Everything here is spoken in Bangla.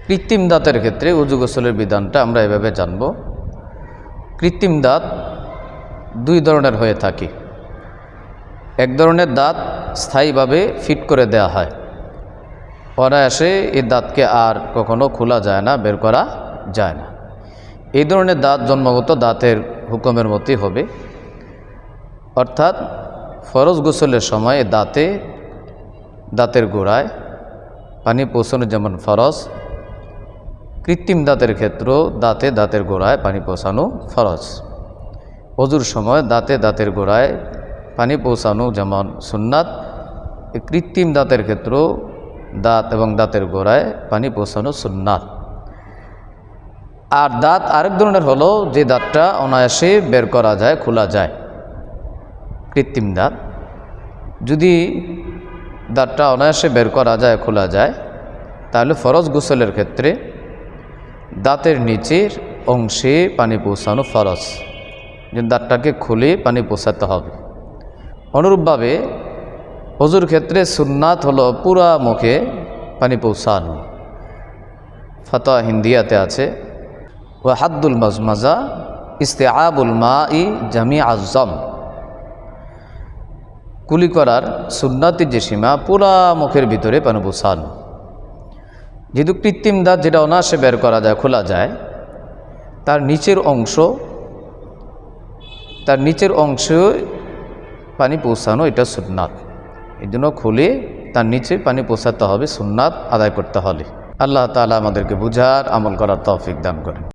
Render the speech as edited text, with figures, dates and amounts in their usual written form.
কৃত্রিম দাঁতের ক্ষেত্রে ওযু গোসলের বিধানটা আমরা এভাবে জানব। কৃত্রিম দাঁত দুই ধরনের হয়ে থাকে। এক ধরনের দাঁত স্থায়ীভাবে ফিট করে দেয়া হয়, অনায়াসে এই দাঁতকে আর কখনো খোলা যায় না, বের করা যায় না। এই ধরনের দাঁত জন্মগত দাঁতের হুকুমের মতোই হবে, অর্থাৎ ফরজ গোসলের সময় দাঁতের গোড়ায় পানি পৌঁছানো যেমন ফরজ, কৃত্রিম দাঁতের ক্ষেত্রেও দাঁতের গোড়ায় পানি পৌঁছানো ফরজ। ওযুর সময় দাঁতের গোড়ায় পানি পৌঁছানো যেমন সুন্নাত, কৃত্রিম দাঁতের ক্ষেত্রেও দাঁত এবং দাঁতের গোড়ায় পানি পৌঁছানো সুন্নাত। আর দাঁত আরেক ধরনের হলো যে দাঁতটা অনায়াসে বের করা যায়, খোলা যায়। কৃত্রিম দাঁত যদি দাঁতটা অনায়াসে বের করা যায়, খোলা যায়, তাহলে ফরজ গোসলের ক্ষেত্রে দাঁতের নিচের অংশে পানি পৌঁছানো ফরজ, যে দাঁতটাকে খুলে পানি পৌঁছাতে হবে। অনুরূপভাবে ওযুর ক্ষেত্রে সুন্নাত হলো পুরা মুখে পানি পৌঁছানো। ফাতোয়া হিন্দিয়াতে আছে, ওয়া হাদ্দুল মাজমাজা ইস্তিআবুল মাই জামিআজ জাম। কুলি করার সুন্নাতের যে সীমা পুরা মুখের ভিতরে পানি পৌঁছানো। যেহেতু কৃত্রিম দাঁত যেটা অনায়াসে বের করা যায়, খোলা যায়, তার নিচের অংশে পানি পৌঁছানো এটা সুন্নাত। এই জন্য খুলে তার নিচে পানি পৌঁছাতে হবে, সুন্নাত আদায় করতে হলে। আল্লাহ তাআলা আমাদেরকে বুঝার আমল করার তৌফিক দান করেন।